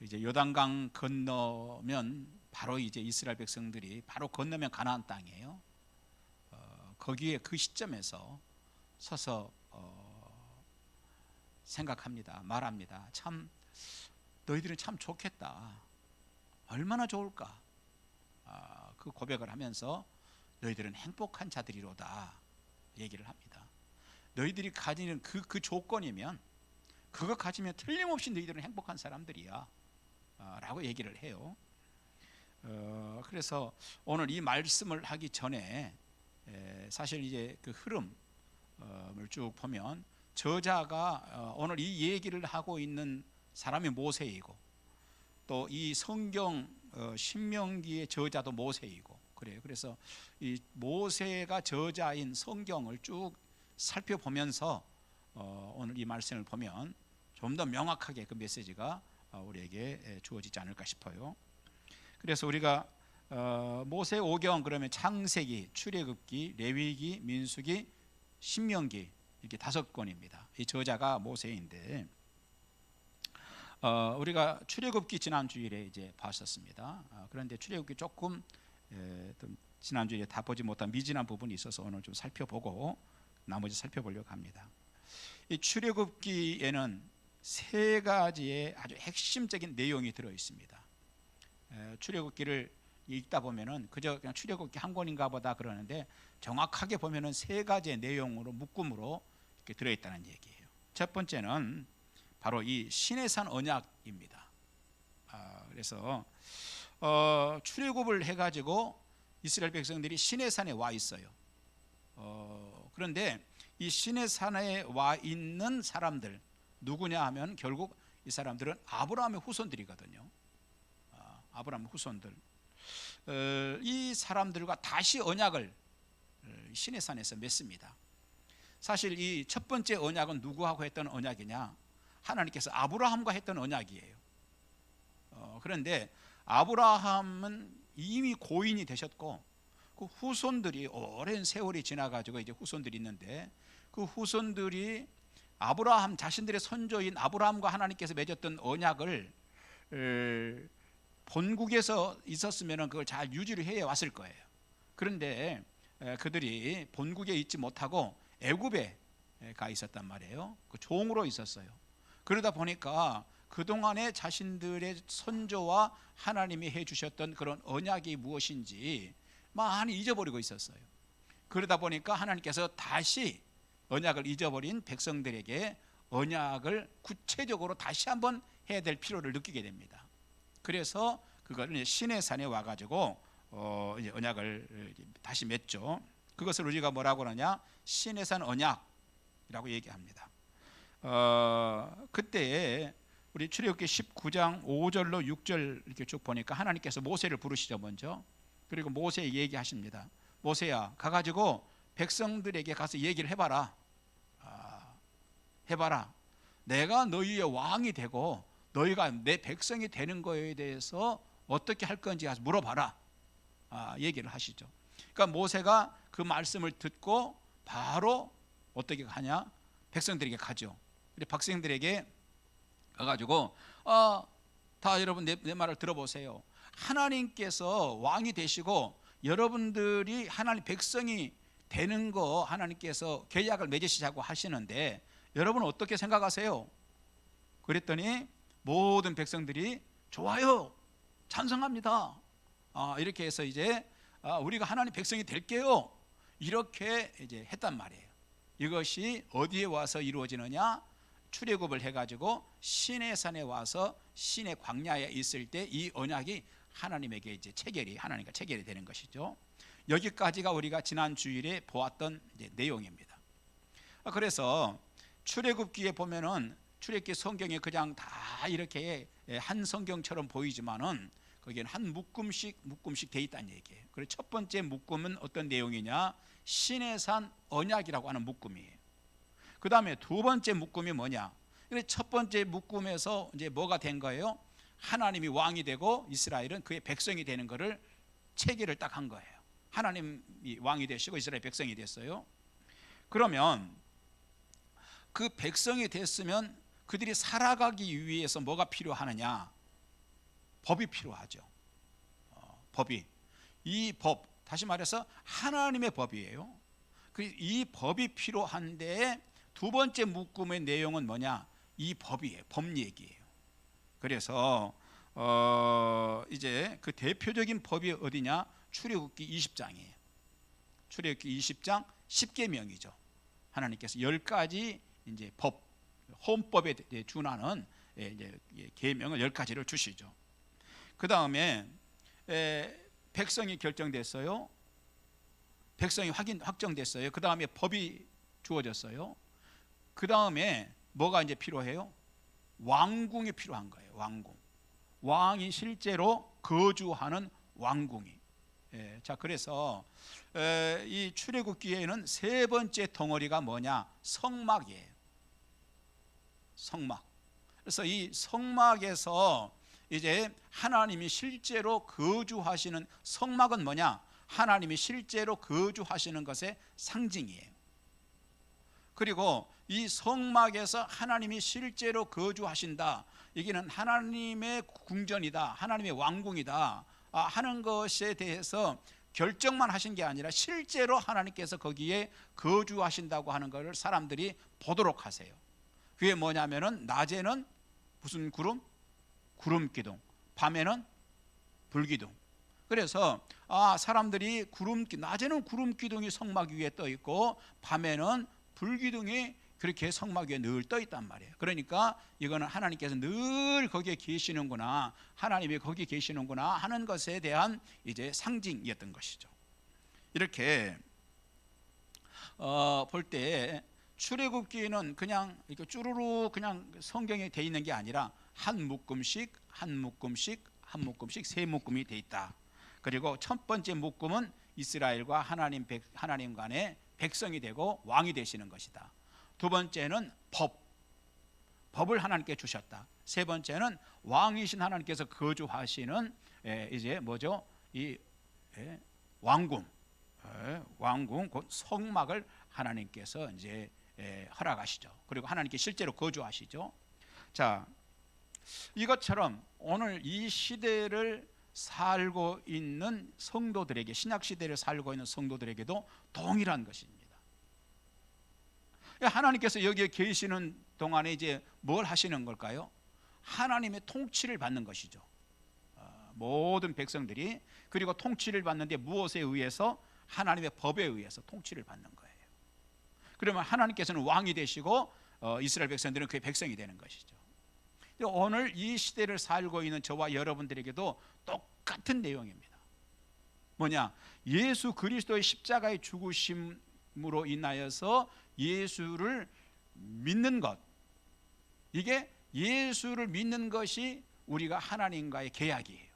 이제 요단강 건너면 바로 이제 이스라엘 백성들이 바로 건너면 가나안 땅이에요. 거기에 그 시점에서 서서 생각합니다. 말합니다. 참 너희들은 참 좋겠다. 얼마나 좋을까. 그 고백을 하면서 너희들은 행복한 자들이로다 얘기를 합니다. 너희들이 가지는 그 조건이면, 그거 가지면 틀림없이 너희들은 행복한 사람들이야 라고 얘기를 해요. 그래서 오늘 이 말씀을 하기 전에 사실 이제 그 흐름을 쭉 보면 저자가 오늘 이 얘기를 하고 있는 사람이 모세이고, 또 이 성경 신명기의 저자도 모세이고 그래요. 그래서 이 모세가 저자인 성경을 쭉 살펴보면서 오늘 이 말씀을 보면 좀 더 명확하게 그 메시지가 우리에게 주어지지 않을까 싶어요. 그래서 우리가 모세 오경 그러면 창세기, 출애굽기, 레위기, 민수기, 신명기 이렇게 5권입니다. 이 저자가 모세인데 우리가 출애굽기 지난 주일에 이제 봤었습니다. 그런데 출애굽기 조금 지난 주일에 다 보지 못한 미진한 부분이 있어서 오늘 좀 살펴보고 나머지 살펴보려고 합니다. 이 출애굽기에는 3가지의 아주 핵심적인 내용이 들어 있습니다. 출애굽기를 읽다 보면은 그저 그냥 출애굽기 한 권인가 보다 그러는데, 정확하게 보면은 3가지의 내용으로 묶음으로 이렇게 들어 있다는 얘기예요. 첫 번째는 바로 이 시내산 언약입니다. 그래서 출애굽을 해가지고 이스라엘 백성들이 시내산에 와 있어요. 그런데 이 시내산에 와 있는 사람들 누구냐 하면 결국 이 사람들은 아브라함의 후손들이거든요. 아브라함의 후손들. 이 사람들과 다시 언약을 시내산에서 맺습니다. 사실 이 첫 번째 언약은 누구하고 했던 언약이냐? 하나님께서 아브라함과 했던 언약이에요. 그런데 아브라함은 이미 고인이 되셨고, 그 후손들이 오랜 세월이 지나가지고 이제 후손들이 있는데, 그 후손들이 아브라함 자신들의 선조인 아브라함과 하나님께서 맺었던 언약을 본국에서 있었으면 그걸 잘 유지를 해 왔을 거예요. 그런데 그들이 본국에 있지 못하고 애굽에 가 있었단 말이에요. 그 종으로 있었어요. 그러다 보니까 그동안에 자신들의 선조와 하나님이 해주셨던 그런 언약이 무엇인지 많이 잊어버리고 있었어요. 그러다 보니까 하나님께서 다시 언약을 잊어버린 백성들에게 언약을 구체적으로 다시 한번 해야 될 필요를 느끼게 됩니다. 그래서 그걸 시내산에 와가지고 이제 언약을 다시 맺죠. 그것을 우리가 뭐라고 하느냐? 시내산 언약이라고 얘기합니다. 그때에 우리 출애굽기 19장 5절로 6절 이렇게 쭉 보니까 하나님께서 모세를 부르시죠 먼저. 그리고 모세 얘기하십니다. 모세야, 가가지고 백성들에게 가서 얘기를 해봐라. 해봐라. 내가 너희의 왕이 되고 너희가 내 백성이 되는 거에 대해서 어떻게 할 건지 물어봐라. 얘기를 하시죠. 그러니까 모세가 그 말씀을 듣고 바로 어떻게 하냐? 백성들에게 가죠. 백성들에게 가가지고 다 여러분 내 말을 들어보세요. 하나님께서 왕이 되시고 여러분들이 하나님 백성이 되는 거 하나님께서 계약을 맺으시자고 하시는데 여러분은 어떻게 생각하세요? 그랬더니 모든 백성들이 좋아요, 찬성합니다. 이렇게 해서 이제 우리가 하나님 백성이 될게요. 이렇게 이제 했단 말이에요. 이것이 어디에 와서 이루어지느냐? 출애굽을 해가지고 시내산에 와서 시내 광야에 있을 때 이 언약이 하나님에게 이제 하나님과 체결이 되는 것이죠. 여기까지가 우리가 지난 주일에 보았던 이제 내용입니다. 그래서 출애굽기에 보면은 출애굽기 성경이 그냥 다 이렇게 한 성경처럼 보이지만은 거기에는 한 묶음씩 돼 있다는 얘기예요. 그래서 첫 번째 묶음은 어떤 내용이냐? 시내산 언약이라고 하는 묶음이에요. 그 다음에 두 번째 묶음이 뭐냐? 첫 번째 묶음에서 이제 뭐가 된 거예요? 하나님이 왕이 되고 이스라엘은 그의 백성이 되는 것을 체계를 딱 한 거예요. 하나님이 왕이 되시고 이스라엘 백성이 됐어요. 그러면 그 백성이 됐으면 그들이 살아가기 위해서 뭐가 필요하느냐? 법이 필요하죠. 법이, 이 법, 다시 말해서 하나님의 법이에요. 이 법이 필요한데 두 번째 묶음의 내용은 뭐냐? 이 법이에요. 법 얘기예요. 그래서 이제 그 대표적인 법이 어디냐? 출애굽기 20장이에요. 출애굽기 20장 10계명이죠. 하나님께서 10가지 이제 법, 헌법에 준하는 이제 계명을 10가지를 주시죠. 그 다음에 백성이 결정됐어요. 백성이 확정됐어요. 그 다음에 법이 주어졌어요. 그 다음에 뭐가 이제 필요해요? 왕궁이 필요한 거예요. 왕궁. 왕이 실제로 거주하는 왕궁이. 자, 그래서 이 출애굽기에는 세 번째 덩어리가 뭐냐? 성막이에요. 성막. 그래서 이 성막에서 이제 하나님이 실제로 거주하시는, 성막은 뭐냐? 하나님이 실제로 거주하시는 것의 상징이에요. 그리고 이 성막에서 하나님이 실제로 거주하신다, 여기는 하나님의 궁전이다, 하나님의 왕궁이다 하는 것에 대해서 결정만 하신 게 아니라 실제로 하나님께서 거기에 거주하신다고 하는 것을 사람들이 보도록 하세요. 그게 뭐냐면은 낮에는 무슨 구름? 구름기둥. 밤에는 불기둥. 그래서 사람들이 낮에는 구름기둥이 성막 위에 떠 있고 밤에는 불기둥이 그렇게 성막 위에 늘 떠 있단 말이에요. 그러니까 이거는 하나님께서 늘 거기에 계시는구나, 하나님이 거기 계시는구나 하는 것에 대한 이제 상징이었던 것이죠. 이렇게 볼 때 출애굽기는 그냥 이렇게 쭈루루 그냥 성경에 돼 있는 게 아니라 한 묶음씩 한 묶음씩 한 묶음씩 세 묶음이 돼 있다. 그리고 첫 번째 묶음은 이스라엘과 하나님 간의 백성이 되고 왕이 되시는 것이다. 두 번째는 법을 하나님께 주셨다. 세 번째는 왕이신 하나님께서 거주하시는 이제 뭐죠? 이 왕궁, 곧 성막을 하나님께서 이제 허락하시죠. 그리고 하나님께 실제로 거주하시죠. 자, 이것처럼 오늘 이 시대를 살고 있는 성도들에게, 신약 시대를 살고 있는 성도들에게도 동일한 것입니다. 하나님께서 여기에 계시는 동안에 이제 뭘 하시는 걸까요? 하나님의 통치를 받는 것이죠. 모든 백성들이. 그리고 통치를 받는데 무엇에 의해서? 하나님의 법에 의해서 통치를 받는 거예요. 그러면 하나님께서는 왕이 되시고 이스라엘 백성들은 그의 백성이 되는 것이죠. 오늘 이 시대를 살고 있는 저와 여러분들에게도 똑같은 내용입니다. 뭐냐? 예수 그리스도의 십자가의 죽으심으로 인하여서 예수를 믿는 것, 이게 예수를 믿는 것이 우리가 하나님과의 계약이에요.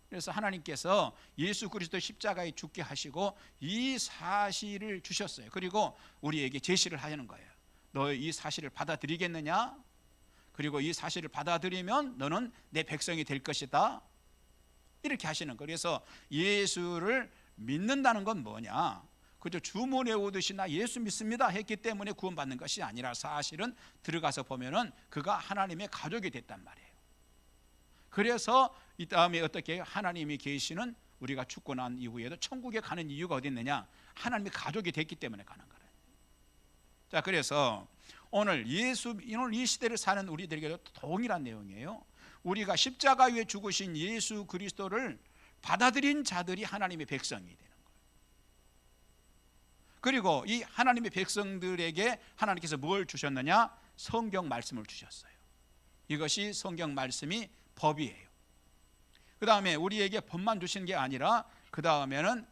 그래서 하나님께서 예수 그리스도 십자가에 죽게 하시고 이 사실을 주셨어요. 그리고 우리에게 제시를 하시는 거예요. 너 이 사실을 받아들이겠느냐? 그리고 이 사실을 받아들이면 너는 내 백성이 될 것이다, 이렇게 하시는 거예요. 그래서 예수를 믿는다는 건 뭐냐? 그저 주문 외우듯이 나 예수 믿습니다 했기 때문에 구원받는 것이 아니라 사실은 들어가서 보면은 그가 하나님의 가족이 됐단 말이에요. 그래서 이 다음에 어떻게 하나님이 계시는, 우리가 죽고 난 이후에도 천국에 가는 이유가 어디 있느냐? 하나님의 가족이 됐기 때문에 가는 거예요. 자, 그래서 오늘 이 시대를 사는 우리들에게도 동일한 내용이에요. 우리가 십자가 위에 죽으신 예수 그리스도를 받아들인 자들이 하나님의 백성이 되는 거예요. 그리고 이 하나님의 백성들에게 하나님께서 뭘 주셨느냐? 성경 말씀을 주셨어요. 이것이 성경 말씀이 법이에요. 그 다음에 우리에게 법만 주신 게 아니라 그 다음에는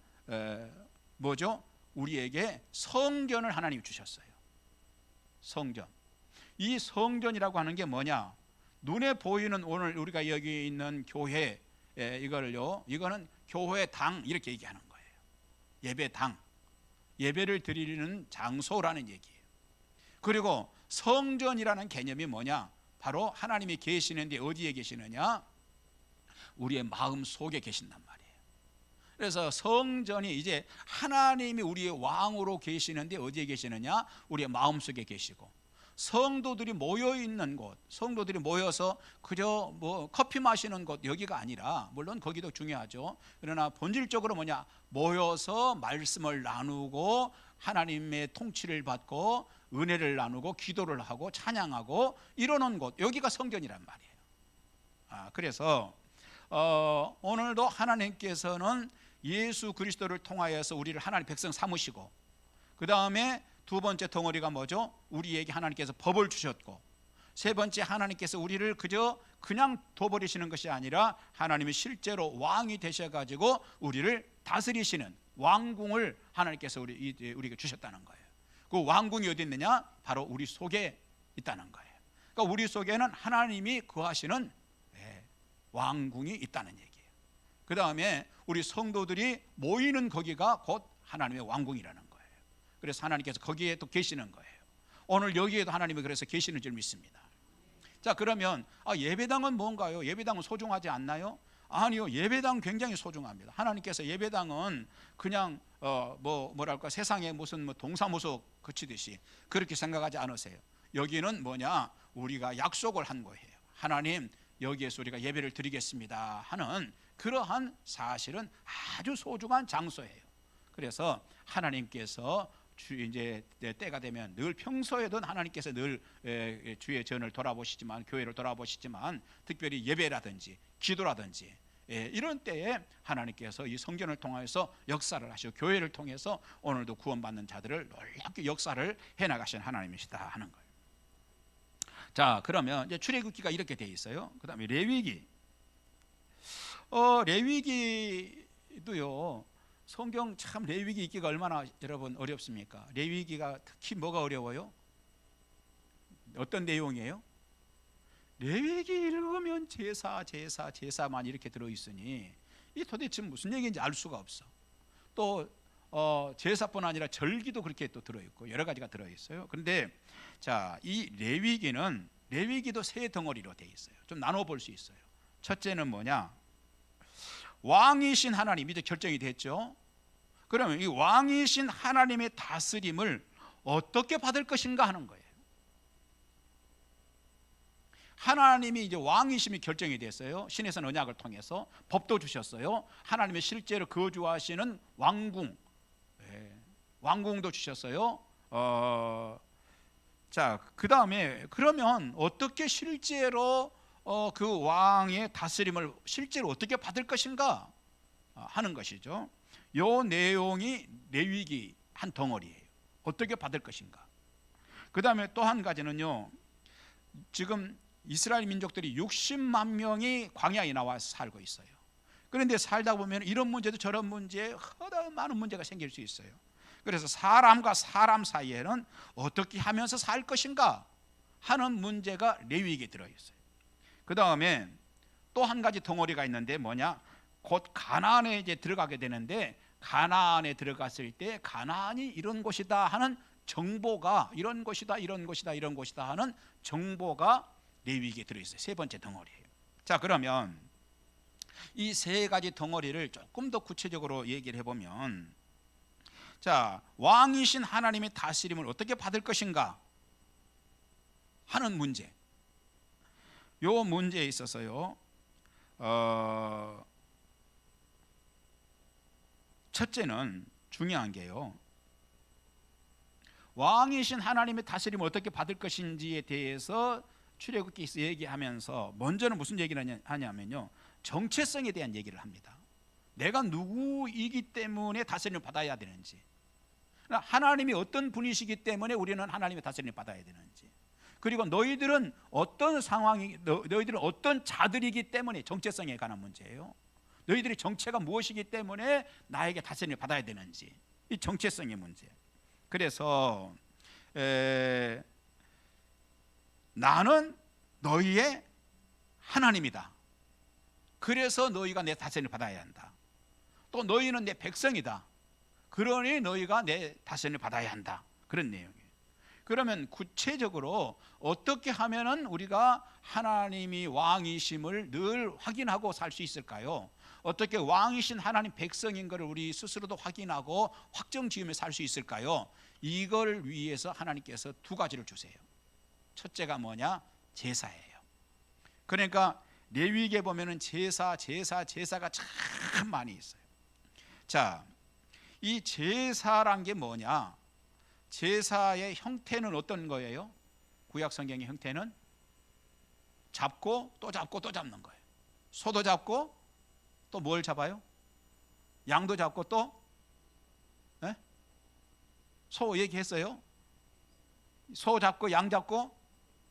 뭐죠? 우리에게 성전을 하나님이 주셨어요. 성전. 이 성전이라고 하는 게 뭐냐? 눈에 보이는 오늘 우리가 여기 있는 교회, 이거는 교회당 이렇게 얘기하는 거예요. 예배당, 예배를 드리는 장소라는 얘기예요. 그리고 성전이라는 개념이 뭐냐? 바로 하나님이 계시는데 어디에 계시느냐? 우리의 마음 속에 계신단 말이에요. 그래서 성전이 이제 하나님이 우리의 왕으로 계시는데 어디에 계시느냐? 우리의 마음 속에 계시고, 성도들이 모여 있는 곳, 성도들이 모여서 그저 뭐 커피 마시는 곳, 여기가 아니라, 물론 거기도 중요하죠. 그러나 본질적으로 뭐냐, 모여서 말씀을 나누고 하나님의 통치를 받고 은혜를 나누고 기도를 하고 찬양하고 이러는 곳, 여기가 성전이란 말이에요. 그래서 오늘도 하나님께서는 예수 그리스도를 통하여서 우리를 하나님 백성 삼으시고, 그 다음에 두 번째 덩어리가 뭐죠? 우리에게 하나님께서 법을 주셨고, 세 번째 하나님께서 우리를 그냥 둬버리시는 것이 아니라 하나님이 실제로 왕이 되셔가지고 우리를 다스리시는 왕궁을 하나님께서 우리에게 주셨다는 거예요. 그 왕궁이 어디 있느냐? 바로 우리 속에 있다는 거예요. 그러니까 우리 속에는 하나님이 거하시는 왕궁이 있다는 얘기예요. 그 다음에 우리 성도들이 모이는 거기가 곧 하나님의 왕궁이라는 거예요. 그래서 하나님께서 거기에 또 계시는 거예요. 오늘 여기에도 하나님이 그래서 계시는 줄 믿습니다. 자, 그러면 예배당은 뭔가요? 예배당은 소중하지 않나요? 아니요, 예배당 굉장히 소중합니다. 하나님께서 예배당은 그냥 뭐랄까 세상에 무슨 동사무소 그치듯이 그렇게 생각하지 않으세요. 여기는 뭐냐, 우리가 약속을 한 거예요. 하나님, 여기에서 우리가 예배를 드리겠습니다 하는 그러한 사실은 아주 소중한 장소예요. 그래서 하나님께서 이제 때가 되면 늘 평소에도 하나님께서 늘 주의 전을 돌아보시지만, 교회를 돌아보시지만, 특별히 예배라든지 기도라든지 이런 때에 하나님께서 이 성전을 통해서 역사를 하시고 교회를 통해서 오늘도 구원받는 자들을 놀랍게 역사를 해나가시는 하나님이시다 하는 거예요. 자, 그러면 이제 출애굽기가 이렇게 돼 있어요. 그 다음에 레위기. 레위기도요, 성경 참 레위기 읽기가 얼마나 여러분 어렵습니까? 레위기가 특히 뭐가 어려워요? 어떤 내용이에요? 레위기 읽으면 제사만 이렇게 들어있으니 이 도대체 무슨 얘기인지 알 수가 없어. 또 제사뿐 아니라 절기도 그렇게 또 들어있고 여러 가지가 들어있어요. 그런데 자, 이 레위기도 세 덩어리로 돼 있어요. 좀 나눠 볼 수 있어요. 첫째는 뭐냐, 왕이신 하나님, 이제 결정이 됐죠. 그러면 이 왕이신 하나님의 다스림을 어떻게 받을 것인가 하는 거예요. 하나님이 이제 왕이심이 결정이 됐어요. 신에서 언약을 통해서 법도 주셨어요. 하나님의 실제로 거주하시는 왕궁, 왕궁도 주셨어요. 자, 그 다음에 그러면 어떻게 실제로 그 왕의 다스림을 실제로 어떻게 받을 것인가 하는 것이죠. 요 내용이 레위기 한 덩어리예요. 어떻게 받을 것인가. 그 다음에 또 한 가지는요, 지금 이스라엘 민족들이 60만 명이 광야에 나와서 살고 있어요. 그런데 살다 보면 이런 문제도 저런 문제에 많은 문제가 생길 수 있어요. 그래서 사람과 사람 사이에는 어떻게 하면서 살 것인가 하는 문제가 레위기에 들어있어요. 그 다음에 또 한 가지 덩어리가 있는데 뭐냐, 곧 가나안에 이제 들어가게 되는데, 가나안에 들어갔을 때 가나안이 이런 곳이다 하는 정보가, 이런 곳이다 하는 정보가 레위기에 들어있어요. 세 번째 덩어리예요. 자, 그러면 이 세 가지 덩어리를 조금 더 구체적으로 얘기를 해보면, 자, 왕이신 하나님의 다스림을 어떻게 받을 것인가 하는 문제, 요 문제에 있어서요, 첫째는 중요한 게요, 왕이신 하나님의 다스림을 어떻게 받을 것인지에 대해서 출애굽기에서 얘기하면서 먼저는 무슨 얘기를 하냐면요, 정체성에 대한 얘기를 합니다. 내가 누구이기 때문에 다스림을 받아야 되는지, 하나님이 어떤 분이시기 때문에 우리는 하나님의 다스림을 받아야 되는지, 그리고 너희들은 어떤 상황이, 너희들은 어떤 자들이기 때문에, 정체성에 관한 문제예요. 너희들의 정체가 무엇이기 때문에 나에게 다스림을 받아야 되는지, 이 정체성의 문제. 그래서 나는 너희의 하나님이다. 그래서 너희가 내 다스림을 받아야 한다. 또 너희는 내 백성이다. 그러니 너희가 내 다스림을 받아야 한다. 그런 내용이에요. 그러면 구체적으로 어떻게 하면은 우리가 하나님이 왕이심을 늘 확인하고 살 수 있을까요? 어떻게 왕이신 하나님 백성인 것을 우리 스스로도 확인하고 확정 지으며 살 수 있을까요? 이걸 위해서 하나님께서 두 가지를 주세요. 첫째가 뭐냐? 제사예요. 그러니까 레위기에 보면은 제사가 참 많이 있어요. 자, 이 제사란 게 뭐냐? 제사의 형태는 어떤 거예요? 구약 성경의 형태는 잡고 또 잡고 또 잡는 거예요. 소도 잡고 또 뭘 잡아요? 양도 잡고 또 소 얘기했어요. 소 잡고 양 잡고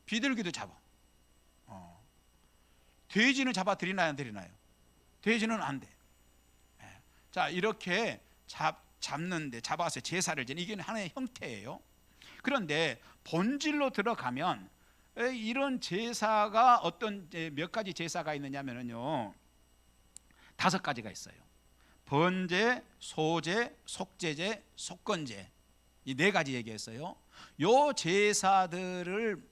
비둘기도 잡아. 돼지는 잡아 드리나요, 안 드리나요? 돼지는 안 돼. 자, 이렇게 잡는데 잡아서 제사를 지는 이게 하나의 형태예요. 그런데 본질로 들어가면 이런 제사가 어떤 몇 가지 제사가 있느냐면요, 5가지가 있어요. 번제, 소제, 속제제, 속건제, 이 4가지 얘기했어요. 요 제사들은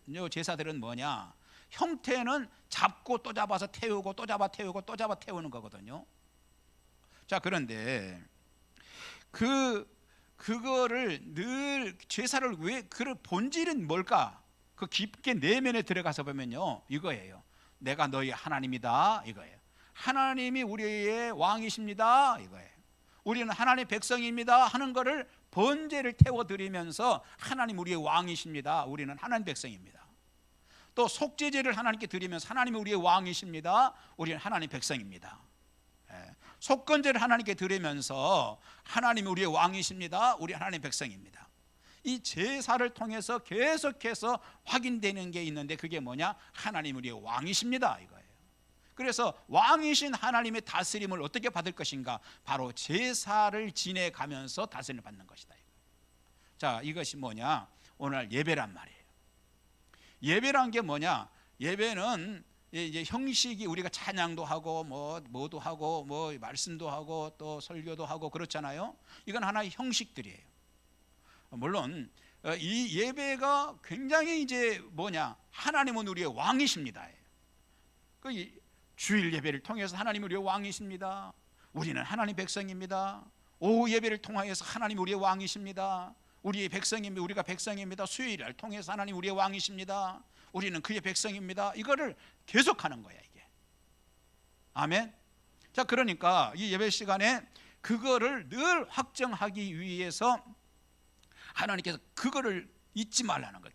뭐냐? 형태는 잡고 또 잡아서 태우고 또 잡아 태우고 또 잡아 태우는 거거든요. 자, 그런데 그거를 늘 제사를 왜 그 본질은 뭘까? 그 깊게 내면에 들어가서 보면요, 이거예요. 내가 너희 하나님이다, 이거예요. 하나님이 우리의 왕이십니다, 이거예요. 우리는 하나님의 백성입니다 하는 거를 번제를 태워드리면서 하나님 우리의 왕이십니다, 우리는 하나님 백성입니다. 또 속죄제를 하나님께 드리면서 하나님이 우리의 왕이십니다, 우리는 하나님 백성입니다. 속건제를 하나님께 드리면서 하나님이 우리의 왕이십니다, 우리 하나님 백성입니다. 이 제사를 통해서 계속해서 확인되는 게 있는데 그게 뭐냐? 하나님 우리의 왕이십니다, 이거예요. 그래서 왕이신 하나님의 다스림을 어떻게 받을 것인가? 바로 제사를 지내가면서 다스림을 받는 것이다. 자, 이것이 뭐냐? 오늘 예배란 말이에요. 예배란 게 뭐냐? 예배는 이제 형식이 우리가 찬양도 하고 뭐도 하고 뭐 말씀도 하고 또 설교도 하고 그렇잖아요. 이건 하나의 형식들이에요. 물론 이 예배가 굉장히 이제 뭐냐? 하나님은 우리의 왕이십니다. 그 주일 예배를 통해서 하나님 우리의 왕이십니다. 우리는 하나님 백성입니다. 오후 예배를 통하여서 하나님 우리의 왕이십니다. 우리의 백성입니다. 우리가 백성입니다. 수요일을 통해서 하나님 우리의 왕이십니다. 우리는 그의 백성입니다. 이거를 계속하는 거야, 이게. 아멘. 자, 그러니까 이 예배 시간에 그거를 늘 확정하기 위해서 하나님께서 그거를 잊지 말라는 거예요.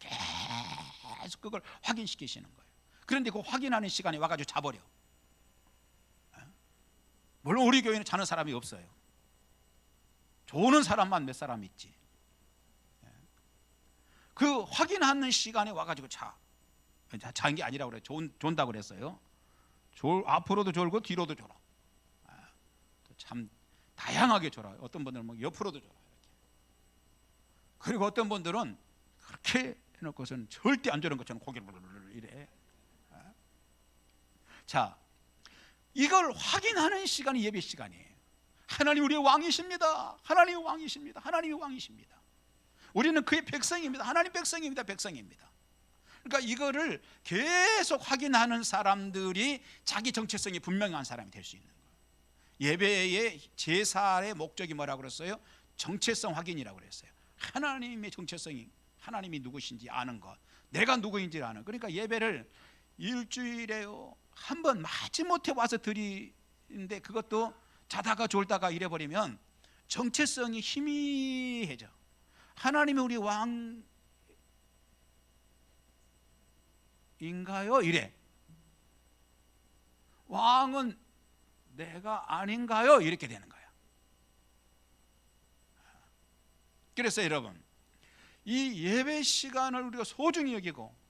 계속 그걸 확인시키시는 거예요. 그런데 그 확인하는 시간에 와가지고 자버려. 물론 우리 교회는 자는 사람이 없어요. 조는 사람만 몇 사람 있지. 그 확인하는 시간에 와가지고 자는 게 아니라고 그래요. 존다고 그랬어요. 앞으로도 졸고 뒤로도 졸아. 참 다양하게 졸아요. 어떤 분들은 뭐 옆으로도 졸아요. 이렇게. 그리고 어떤 분들은 그렇게 해놓고서는 절대 안 졸은 것처럼 고개를 이래. 자, 이걸 확인하는 시간이 예배 시간이에요. 하나님 우리의 왕이십니다. 하나님이 왕이십니다. 하나님이 왕이십니다. 우리는 그의 백성입니다. 하나님 백성입니다. 백성입니다. 그러니까 이거를 계속 확인하는 사람들이 자기 정체성이 분명한 사람이 될 수 있는 거예요. 예배의 제사의 목적이 뭐라고 그랬어요? 정체성 확인이라고 그랬어요. 하나님의 정체성이, 하나님이 누구신지 아는 것, 내가 누구인지를 아는. 그러니까 예배를 일주일에요 한 번 마지못해 와서 드리는데 그것도 자다가 졸다가 이래버리면 정체성이 희미해져. 하나님이 우리 왕인가요? 이래. 왕은 내가 아닌가요? 이렇게 되는 거야. 그래서 여러분, 이 예배 시간을 우리가 소중히 여기고,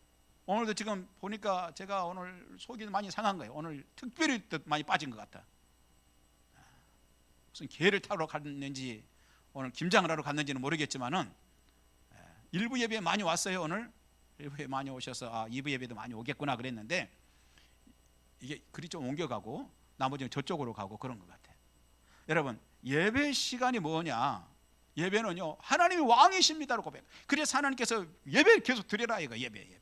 오늘도 지금 보니까 제가 오늘 속이 많이 상한 거예요. 오늘 특별히 많이 빠진 것 같아. 무슨 개를 타러 갔는지 오늘 김장을 하러 갔는지는 모르겠지만은 일부 예배에 많이 왔어요. 오늘 일부에 많이 오셔서 2부 예배도 많이 오겠구나 그랬는데 이게 그리 좀 옮겨가고 나머지는 저쪽으로 가고 그런 것 같아요. 여러분, 예배 시간이 뭐냐? 예배는요, 하나님이 왕이십니다로 고백. 그래서 하나님께서 예배를 계속 드려라, 이거. 예배.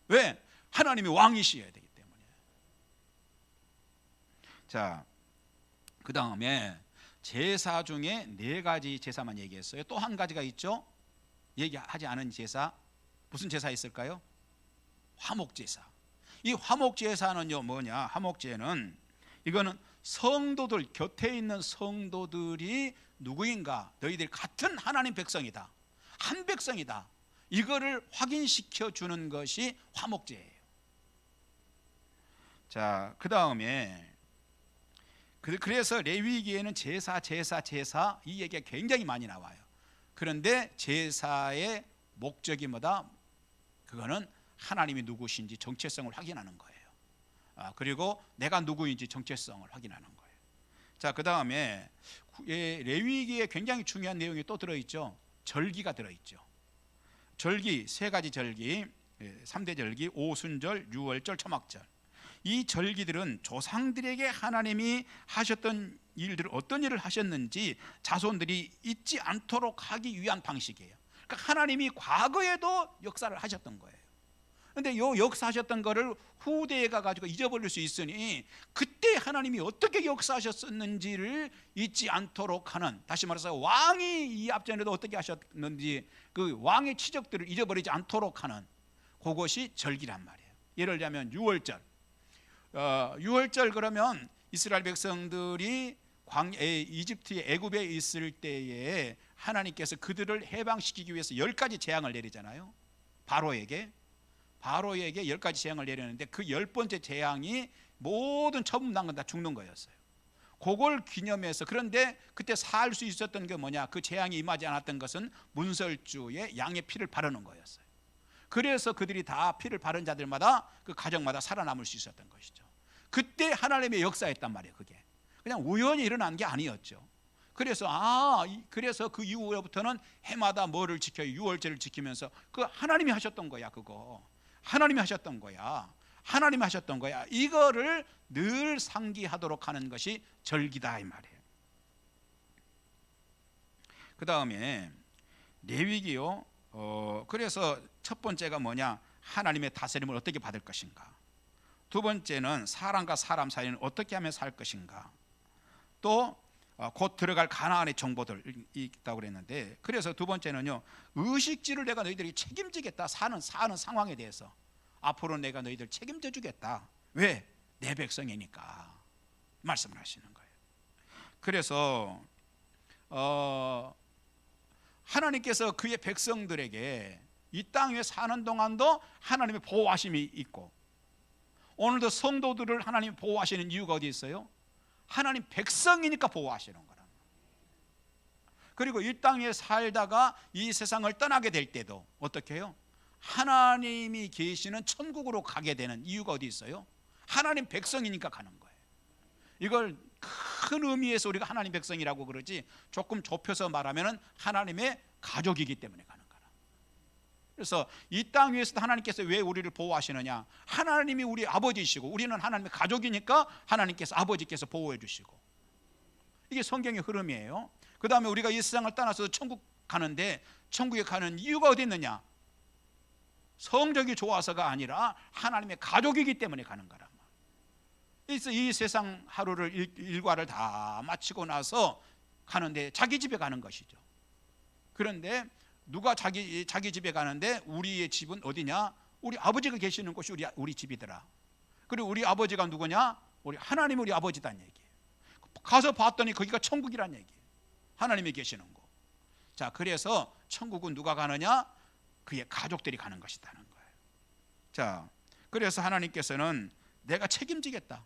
왜? 하나님이 왕이셔야 되기 때문에. 자, 그 다음에 제사 중에 4가지 제사만 얘기했어요. 또 한 가지가 있죠. 얘기하지 않은 제사. 무슨 제사 있을까요? 화목제사. 이 화목제사는요 뭐냐? 화목제는 이거는 성도들, 곁에 있는 성도들이 누구인가? 너희들 같은 하나님 백성이다, 한 백성이다, 이거를 확인시켜 주는 것이 화목제예요. 자, 그 다음에 그래서 레위기에는 제사 이 얘기가 굉장히 많이 나와요. 그런데 제사의 목적이 뭐다? 그거는 하나님이 누구신지 정체성을 확인하는 거예요. 그리고 내가 누구인지 정체성을 확인하는 거예요. 자, 그 다음에 레위기에 굉장히 중요한 내용이 또 들어있죠. 절기가 들어있죠. 절기, 세 가지 절기, 3대 절기, 오순절, 유월절, 초막절. 이 절기들은 조상들에게 하나님이 하셨던 일들을, 어떤 일을 하셨는지 자손들이 잊지 않도록 하기 위한 방식이에요. 그러니까 하나님이 과거에도 역사를 하셨던 거예요. 그런데 이 역사하셨던 거를 후대에 가가지고 잊어버릴 수 있으니 그때 하나님이 어떻게 역사하셨는지를 잊지 않도록 하는, 다시 말해서 왕이 이 앞전에도 어떻게 하셨는지 그 왕의 치적들을 잊어버리지 않도록 하는 그것이 절기란 말이에요. 예를 들면 유월절. 유월절 그러면 이스라엘 백성들이 이집트의 애굽에 있을 때에 하나님께서 그들을 해방시키기 위해서 10가지 재앙을 내리잖아요. 바로에게 10가지 재앙을 내렸는데 그 10번째 재앙이 모든 천문난건 다 죽는 거였어요. 그걸 기념해서, 그런데 그때 살 수 있었던 게 뭐냐? 그 재앙이 임하지 않았던 것은 문설주에 양의 피를 바르는 거였어요. 그래서 그들이 다 피를 바른 자들마다 그 가정마다 살아남을 수 있었던 것이죠. 그때 하나님의 역사였단 말이에요. 그게 그냥 우연히 일어난 게 아니었죠. 그래서 그 이후로부터는 해마다 뭐를 지켜요? 유월절을 지키면서 그 하나님이 하셨던 거야. 그거 하나님이 하셨던 거야. 하나님이 하셨던 거야. 이거를 늘 상기하도록 하는 것이 절기다 이 말이에요. 그 다음에 레위기요. 그래서 첫 번째가 뭐냐? 하나님의 다스림을 어떻게 받을 것인가. 두 번째는 사람과 사람 사이는 어떻게 하면 살 것인가. 또 곧 들어갈 가나안의 정보들이 있다고 그랬는데, 그래서 두 번째는요, 의식주를 내가 너희들이 책임지겠다. 사는 상황에 대해서 앞으로 내가 너희들 책임져 주겠다. 왜? 내 백성이니까 말씀을 하시는 거예요. 그래서 하나님께서 그의 백성들에게 이 땅 위에 사는 동안도 하나님의 보호하심이 있고, 오늘도 성도들을 하나님이 보호하시는 이유가 어디 있어요? 하나님 백성이니까 보호하시는 거란. 그리고 이 땅에 살다가 이 세상을 떠나게 될 때도 어떻게 해요? 하나님이 계시는 천국으로 가게 되는 이유가 어디 있어요? 하나님 백성이니까 가는 거예요. 이걸 큰 의미에서 우리가 하나님 백성이라고 그러지, 조금 좁혀서 말하면 하나님의 가족이기 때문에 가는 거라. 그래서 이 땅 위에서도 하나님께서 왜 우리를 보호하시느냐? 하나님이 우리 아버지이시고 우리는 하나님의 가족이니까 하나님께서, 아버지께서 보호해 주시고, 이게 성경의 흐름이에요. 그 다음에 우리가 이 세상을 떠나서 천국 가는데, 천국에 가는 이유가 어디 있느냐? 성적이 좋아서가 아니라 하나님의 가족이기 때문에 가는 거란 말이에요. 그래서 이 세상 하루를 일과를 다 마치고 나서 가는데 자기 집에 가는 것이죠. 그런데 누가 자기 집에 가는데, 우리의 집은 어디냐? 우리 아버지가 계시는 곳이 우리 집이더라. 그리고 우리 아버지가 누구냐? 하나님 우리 아버지다는 얘기예요. 가서 봤더니 거기가 천국이란 얘기예요. 하나님이 계시는 곳. 자, 그래서 천국은 누가 가느냐? 그의 가족들이 가는 것이라는 거예요. 자, 그래서 하나님께서는 내가 책임지겠다.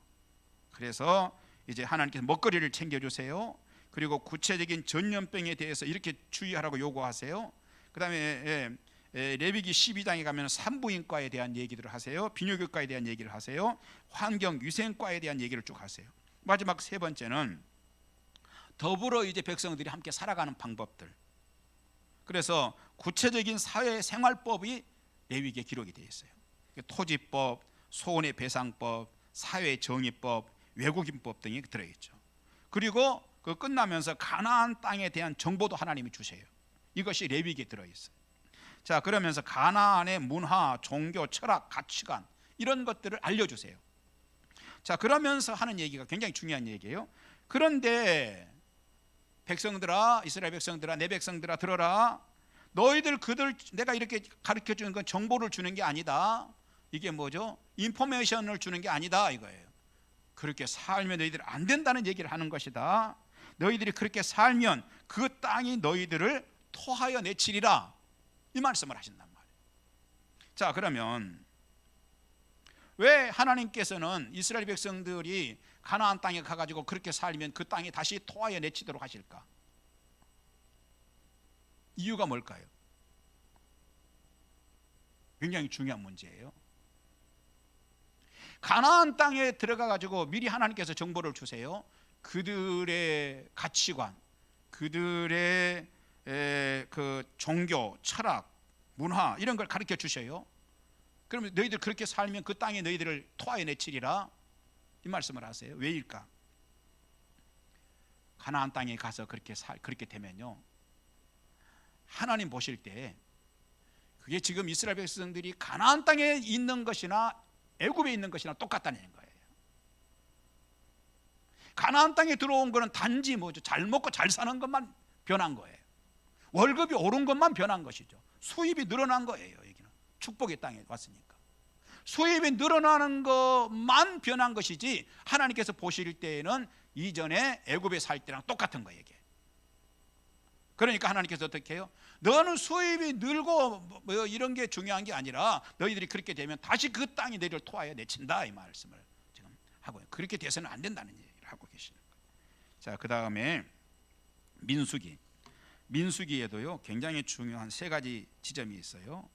그래서 이제 하나님께서 먹거리를 챙겨주세요. 그리고 구체적인 전염병에 대해서 이렇게 주의하라고 요구하세요. 그 다음에 레위기 12장에 가면 산부인과에 대한 얘기들을 하세요. 비뇨기과에 대한 얘기를 하세요. 환경위생과에 대한 얘기를 쭉 하세요. 마지막 세 번째는 더불어 이제 백성들이 함께 살아가는 방법들. 그래서 구체적인 사회생활법이 레위기에 기록이 되어 있어요. 토지법, 소원배상법, 사회정의법, 외국인법 등이 들어있죠. 그리고 그 끝나면서 가나안 땅에 대한 정보도 하나님이 주세요. 이것이 레위기에 들어있어요. 자, 그러면서 가나안의 문화, 종교, 철학, 가치관 이런 것들을 알려주세요. 자, 그러면서 하는 얘기가 굉장히 중요한 얘기예요. 그런데 백성들아, 이스라엘 백성들아, 내 백성들아 들어라. 너희들 내가 이렇게 가르쳐 주는 건 정보를 주는 게 아니다. 이게 뭐죠? 인포메이션을 주는 게 아니다 이거예요. 그렇게 살면 너희들이 안 된다는 얘기를 하는 것이다. 너희들이 그렇게 살면 그 땅이 너희들을 토하여 내치리라, 이 말씀을 하신단 말이에요. 자, 그러면 왜 하나님께서는 이스라엘 백성들이 가나안 땅에 가가지고 그렇게 살면 그 땅이 다시 토하여 내치도록 하실까? 이유가 뭘까요? 굉장히 중요한 문제예요. 가나안 땅에 들어가가지고 미리 하나님께서 정보를 주세요. 그들의 가치관, 그들의 그 종교, 철학, 문화 이런 걸 가르쳐 주셔요. 그러면 너희들 그렇게 살면 그 땅에 너희들을 토하여 내치리라, 이 말씀을 하세요. 왜일까? 가나안 땅에 가서 그렇게 되면요, 하나님 보실 때 그게 지금 이스라엘 백성들이 가나안 땅에 있는 것이나 애굽에 있는 것이나 똑같다는 거예요. 가나안 땅에 들어온 거는 단지 뭐죠? 잘 먹고 잘 사는 것만 변한 거예요. 월급이 오른 것만 변한 것이죠. 수입이 늘어난 거예요. 여기는 축복의 땅에 왔으니까 수입이 늘어나는 것만 변한 것이지, 하나님께서 보실 때에는 이전에 애굽에 살 때랑 똑같은 거예요. 이게. 그러니까 하나님께서 어떻게 해요? 너는 수입이 늘고 뭐 이런 게 중요한 게 아니라 너희들이 그렇게 되면 다시 그 땅이 너희를 토하여 내친다, 이 말씀을 지금 하고요. 그렇게 돼서는 안 된다는 얘기를 하고 계시는 거예요. 자, 그 다음에 민수기에도요 굉장히 중요한 세 가지 지점이 있어요.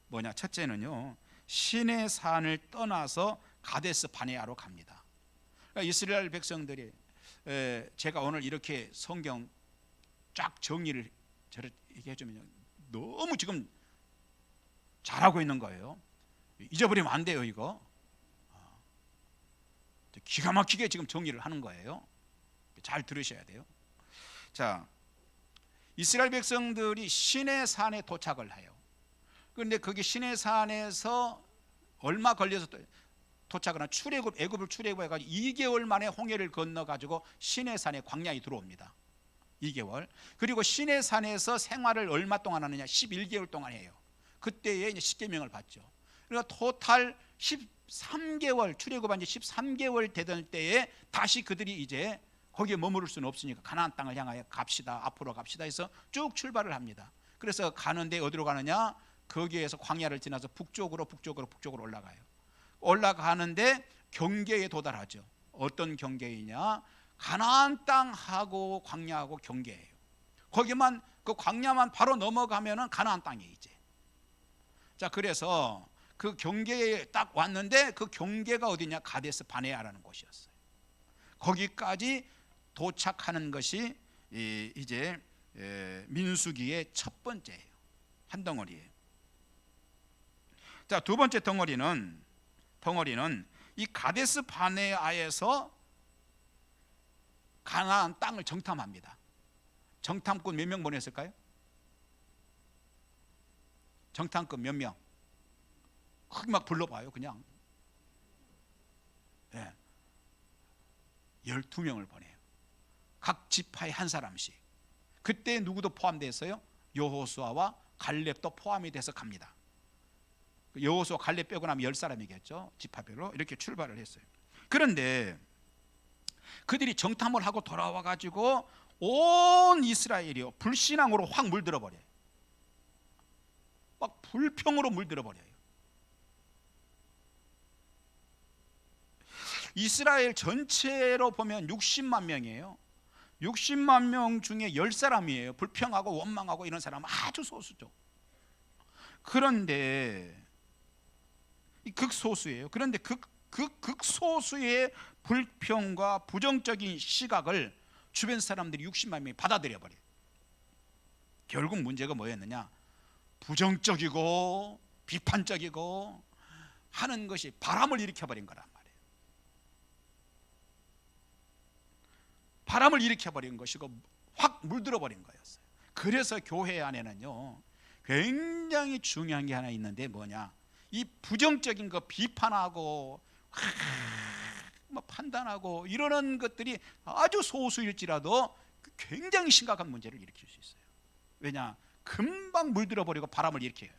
뭐냐? 첫째는요, 신의 산을 떠나서 가데스 바네아로 갑니다. 그러니까 이스라엘 백성들이, 제가 오늘 이렇게 성경 쫙 정리를 저를 얘기해 주면 너무 지금 잘하고 있는 거예요. 잊어버리면 안 돼요. 이거 기가 막히게 지금 정리를 하는 거예요. 잘 들으셔야 돼요. 자, 이스라엘 백성들이 시내 산에 도착을 해요. 그런데 거기 시내 산에서 얼마 걸려서 도착을 한 애굽을 출애굽해가지고 2개월 만에 홍해를 건너가지고 시내 산에 광야에 들어옵니다. 2개월. 그리고 시내 산에서 생활을 얼마 동안 하느냐? 11개월 동안 해요. 그때에 이제 십계명을 받죠. 그러니까 토탈 13개월, 출애굽한 지 13개월 되던 때에 다시 그들이 이제 거기에 머무를 수는 없으니까 가나안 땅을 향하여 갑시다, 앞으로 갑시다 해서 쭉 출발을 합니다. 그래서 가는데 어디로 가느냐? 거기에서 광야를 지나서 북쪽으로 올라가요. 올라가는데 경계에 도달하죠. 어떤 경계이냐? 가나안 땅하고 광야하고 경계예요. 거기만, 그 광야만 바로 넘어가면은 가나안 땅이에요 이제. 자, 그래서 그 경계에 딱 왔는데 그 경계가 어디냐? 가데스 바네아라는 곳이었어요. 거기까지 도착하는 것이 이제 민수기의 첫 번째예요. 한 덩어리예요. 자, 두 번째 덩어리는 이 가데스 바네아에서 가나안 땅을 정탐합니다. 정탐꾼 몇 명 보냈을까요? 정탐꾼 몇 명? 크게 막 불러봐요. 그냥 12명을 보내요. 각 지파에 한 사람씩. 그때 누구도 포함되었어요? 여호수아와 갈렙도 포함이 돼서 갑니다. 여호수아 갈렙 빼고 나면 10사람이겠죠. 지파별로 이렇게 출발을 했어요. 그런데 그들이 정탐을 하고 돌아와 가지고 온 이스라엘이요 불신앙으로 확 물들어 버려요. 막 불평으로 물들어 버려요. 이스라엘 전체로 보면 60만 명이에요. 60만 명 중에 10사람이에요. 불평하고 원망하고 이런 사람은 아주 소수죠. 그런데 극소수예요. 그런데 극소수의 불평과 부정적인 시각을 주변 사람들이 60만 명이 받아들여 버려요. 결국 문제가 뭐였느냐? 부정적이고 비판적이고 하는 것이 바람을 일으켜 버린 거란 말이에요. 바람을 일으켜 버린 것이고 확 물들어 버린 거였어요. 그래서 교회 안에는요 굉장히 중요한 게 하나 있는데 뭐냐? 이 부정적인 거 비판하고 뭐 판단하고 이러는 것들이 아주 소수일지라도 굉장히 심각한 문제를 일으킬 수 있어요. 왜냐? 금방 물들어 버리고 바람을 일으켜요.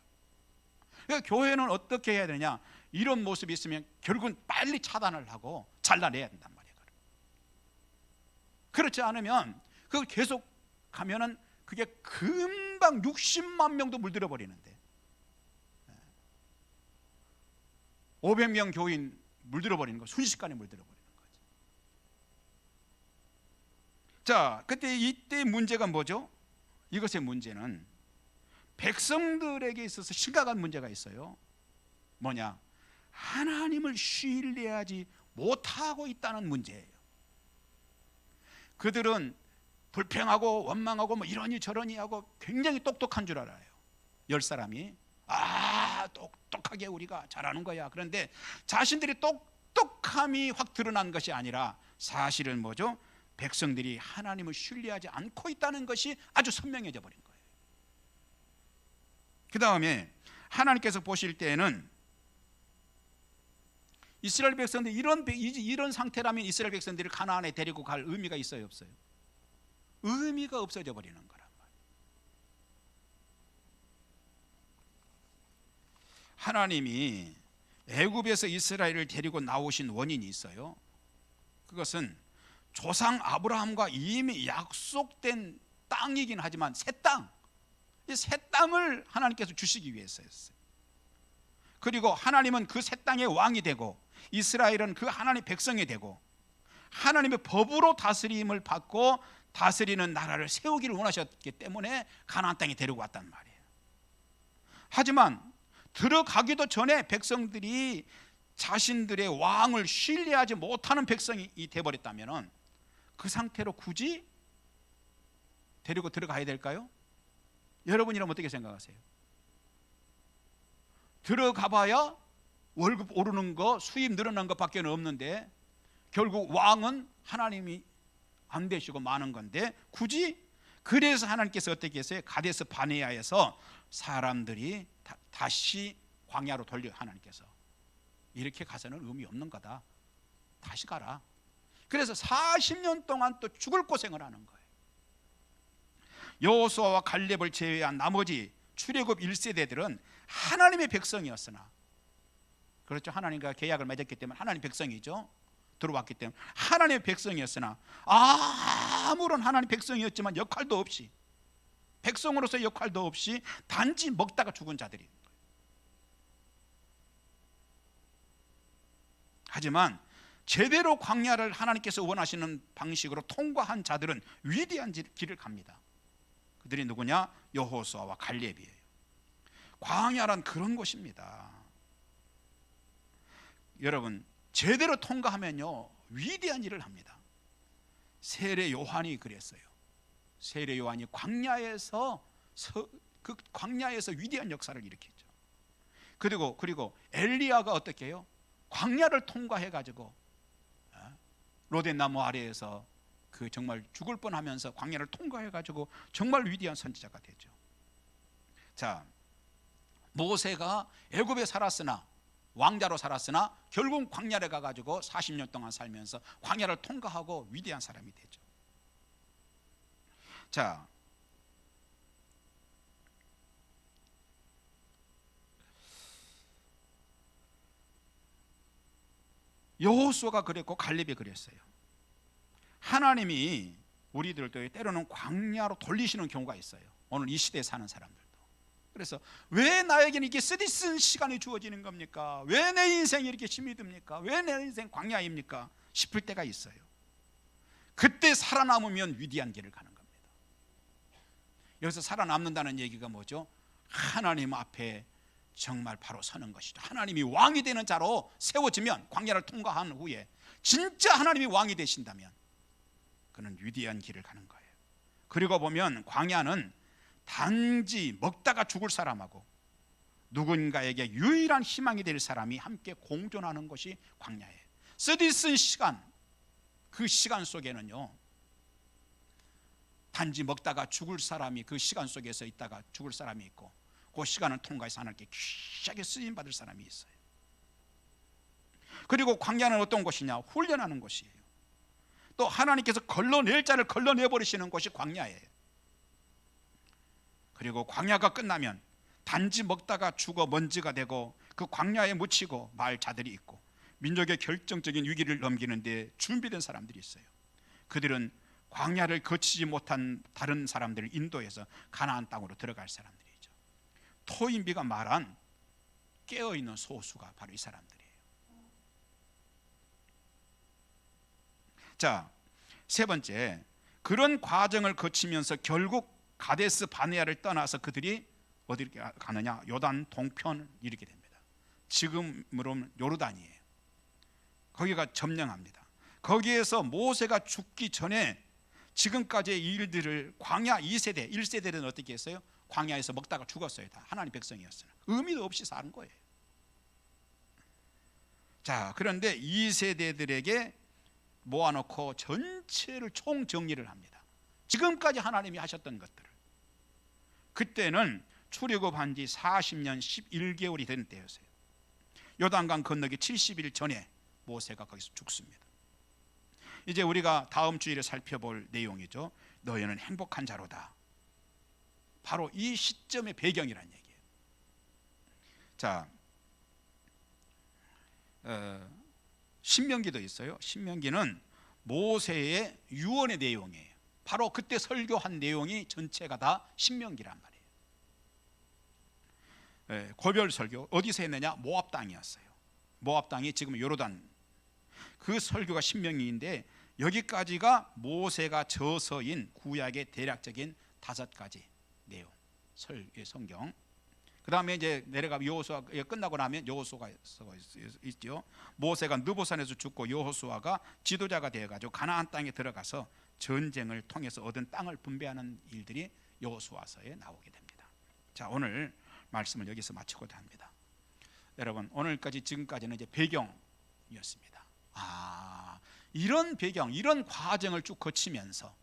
그러니까 교회는 어떻게 해야 되냐? 이런 모습이 있으면 결국은 빨리 차단을 하고 잘라내야 된단 말이에요. 그렇지 않으면 그걸 계속 가면은 그게 금방 60만 명도 물들어 버리는데 500명 교인 물들어 버리는 거, 순식간에 물들어 버리는 거죠. 자, 이때 문제가 뭐죠? 이것의 문제는 백성들에게 있어서 심각한 문제가 있어요. 뭐냐? 하나님을 신뢰하지 못하고 있다는 문제예요. 그들은 불평하고 원망하고 뭐 이러니 저러니 하고 굉장히 똑똑한 줄 알아요. 10사람이 똑똑하게 우리가 잘하는 거야. 그런데 자신들이 똑똑함이 확 드러난 것이 아니라 사실은 뭐죠? 백성들이 하나님을 신뢰하지 않고 있다는 것이 아주 선명해져 버린 거예요. 그 다음에 하나님께서 보실 때에는 이스라엘 백성들이 이런 상태라면 이스라엘 백성들을 가나안에 데리고 갈 의미가 있어요, 없어요? 의미가 없어져 버리는 거란 말이에요. 하나님이 애굽에서 이스라엘을 데리고 나오신 원인이 있어요. 그것은 조상 아브라함과 이미 약속된 땅이긴 하지만 새 땅을 하나님께서 주시기 위해서였어요. 그리고 하나님은 그 새 땅의 왕이 되고 이스라엘은 그 하나님의 백성이 되고 하나님의 법으로 다스림을 받고 다스리는 나라를 세우기를 원하셨기 때문에 가나안 땅에 데리고 왔단 말이에요. 하지만 들어가기도 전에 백성들이 자신들의 왕을 신뢰하지 못하는 백성이 되어버렸다면 그 상태로 굳이 데리고 들어가야 될까요? 여러분이라면 어떻게 생각하세요? 들어가봐야 월급 오르는 거, 수입 늘어난 것밖에 없는데 결국 왕은 하나님이 안 되시고 많은 건데 굳이? 그래서 하나님께서 어떻게 했어요? 가데스 바네아에서 사람들이 다시 광야로 돌려. 하나님께서 이렇게 가서는 의미 없는 거다, 다시 가라. 그래서 40년 동안 또 죽을 고생을 하는 거예요. 여호수아와 갈렙을 제외한 나머지 출애굽 1세대들은 하나님의 백성이었으나, 그렇죠, 하나님과 계약을 맺었기 때문에 하나님 백성이죠. 들어왔기 때문에 하나님의 백성이었으나 아무런 하나님 백성이었지만 역할도 없이, 백성으로서 역할도 없이 단지 먹다가 죽은 자들이. 하지만 제대로 광야를 하나님께서 원하시는 방식으로 통과한 자들은 위대한 길을 갑니다. 그들이 누구냐? 여호수아와 갈렙이에요. 광야란 그런 곳입니다. 여러분, 제대로 통과하면요 위대한 일을 합니다. 세례 요한이 그랬어요. 세례 요한이 광야에서 위대한 역사를 일으켰죠. 그리고 엘리야가 어떻게 해요? 광야를 통과해 가지고 로덴나무 아래에서 그 정말 죽을 뻔하면서 광야를 통과해 가지고 정말 위대한 선지자가 되죠. 자, 모세가 애굽에 살았으나, 왕자로 살았으나 결국 광야에 가가지고 40년 동안 살면서 광야를 통과하고 위대한 사람이 되죠. 자, 여호수아가 그랬고 갈렙이 그랬어요. 하나님이 우리들도 때로는 광야로 돌리시는 경우가 있어요. 오늘 이 시대에 사는 사람들도. 그래서 왜 나에게는 이렇게 쓰디쓴 시간이 주어지는 겁니까? 왜 내 인생이 이렇게 힘이 듭니까? 왜 내 인생 광야입니까? 싶을 때가 있어요. 그때 살아남으면 위대한 길을 가는 겁니다. 여기서 살아남는다는 얘기가 뭐죠? 하나님 앞에 정말 바로 서는 것이죠. 하나님이 왕이 되는 자로 세워지면, 광야를 통과한 후에 진짜 하나님이 왕이 되신다면 그는 위대한 길을 가는 거예요. 그리고 보면 광야는 단지 먹다가 죽을 사람하고 누군가에게 유일한 희망이 될 사람이 함께 공존하는 것이 광야예요. 쓰디쓴 시간, 그 시간 속에는요 단지 먹다가 죽을 사람이, 그 시간 속에서 있다가 죽을 사람이 있고, 그 시간을 통과해서 하나님께 귀하게 쓰임받을 사람이 있어요. 그리고 광야는 어떤 곳이냐? 훈련하는 곳이에요. 또 하나님께서 걸러낼 자를 걸러내버리시는 곳이 광야예요. 그리고 광야가 끝나면 단지 먹다가 죽어 먼지가 되고 그 광야에 묻히고 말 자들이 있고 민족의 결정적인 위기를 넘기는 데 준비된 사람들이 있어요. 그들은 광야를 거치지 못한 다른 사람들을 인도해서 가나안 땅으로 들어갈 사람들이죠. 토인비가 말한 깨어있는 소수가 바로 이 사람들이에요. 자, 세 번째, 그런 과정을 거치면서 결국 가데스 바네아를 떠나서 그들이 어디로 가느냐? 요단 동편을 이르게 됩니다. 지금으로는 요르단이에요. 거기가 점령합니다. 거기에서 모세가 죽기 전에 지금까지의 일들을 광야 2세대, 1세대는 어떻게 했어요? 광야에서 먹다가 죽었어요. 다 하나님 백성이었어요. 의미도 없이 사는 거예요. 자, 그런데 2세대들에게 모아놓고 전체를 총정리를 합니다. 지금까지 하나님이 하셨던 것들을. 그때는 출애굽한 지 40년 11개월이 된 때였어요. 요단강 건너기 70일 전에 모세가 거기서 죽습니다. 이제 우리가 다음 주일에 살펴볼 내용이죠. 너희는 행복한 자로다. 바로 이 시점의 배경이란 얘기예요. 자, 신명기도 있어요. 신명기는 모세의 유언의 내용이에요. 바로 그때 설교한 내용이 전체가 다 신명기란 말이에요. 고별 설교 어디서 했느냐? 모압 땅이었어요. 모압 땅이 지금 요르단. 그 설교가 신명기인데 여기까지가 모세가 저서인 구약의 대략적인 5가지 내용, 성경. 그 다음에 이제 내려가 여호수아 끝나고 나면 여호수아가 있죠. 모세가 느보산에서 죽고 여호수아가 지도자가 되어가지고 가나안 땅에 들어가서 전쟁을 통해서 얻은 땅을 분배하는 일들이 여호수아서에 나오게 됩니다. 자, 오늘 말씀을 여기서 마치고자 합니다. 여러분, 오늘까지 지금까지는 이제 배경이었습니다. 이런 배경, 이런 과정을 쭉 거치면서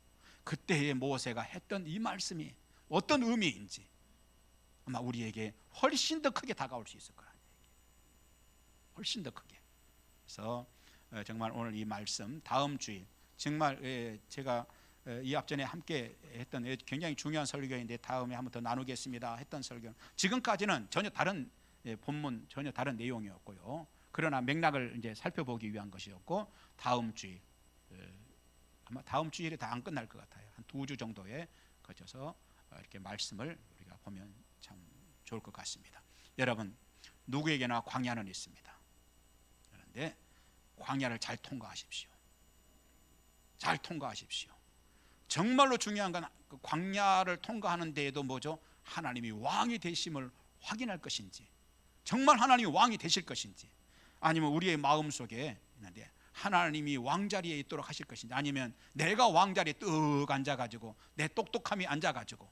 그때의 모세가 했던 이 말씀이 어떤 의미인지 아마 우리에게 훨씬 더 크게 다가올 수 있을 거라는 얘기예요. 훨씬 더 크게. 그래서 정말 오늘 이 말씀 다음 주일 정말 제가 이 앞전에 함께 했던 굉장히 중요한 설교인데 다음에 한번 더 나누겠습니다 했던 설교, 지금까지는 전혀 다른 본문, 전혀 다른 내용이었고요. 그러나 맥락을 이제 살펴보기 위한 것이었고, 다음 주일 아마 다음 주일에 다 안 끝날 것 같아요. 한 2주 정도에 거쳐서 이렇게 말씀을 우리가 보면 참 좋을 것 같습니다. 여러분, 누구에게나 광야는 있습니다. 그런데 광야를 잘 통과하십시오. 잘 통과하십시오. 정말로 중요한 건 그 광야를 통과하는 데에도 뭐죠? 하나님이 왕이 되심을 확인할 것인지, 정말 하나님이 왕이 되실 것인지, 아니면 우리의 마음속에 있는데 하나님이 왕자리에 있도록 하실 것인지, 아니면 내가 왕자리에 뚝 앉아가지고 내 똑똑함이 앉아가지고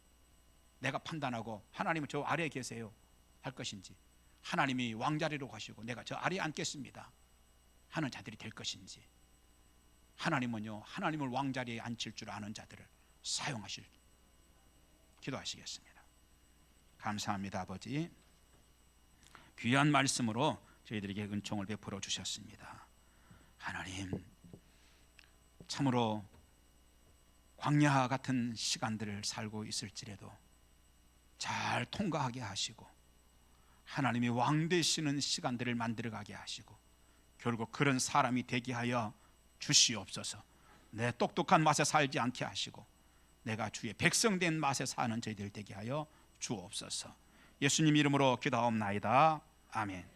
내가 판단하고 하나님은 저 아래에 계세요 할 것인지, 하나님이 왕자리로 가시고 내가 저 아래에 앉겠습니다 하는 자들이 될 것인지, 하나님은요, 하나님을 왕자리에 앉힐 줄 아는 자들을 사용하실, 기도하시겠습니다. 감사합니다. 아버지, 귀한 말씀으로 저희들에게 은총을 베풀어 주셨습니다. 하나님, 참으로 광야 같은 시간들을 살고 있을지라도 잘 통과하게 하시고 하나님이 왕 되시는 시간들을 만들어가게 하시고 결국 그런 사람이 되게 하여 주시옵소서. 내 똑똑한 맛에 살지 않게 하시고 내가 주의 백성된 맛에 사는 저희들 되게 하여 주옵소서. 예수님 이름으로 기도하옵나이다. 아멘.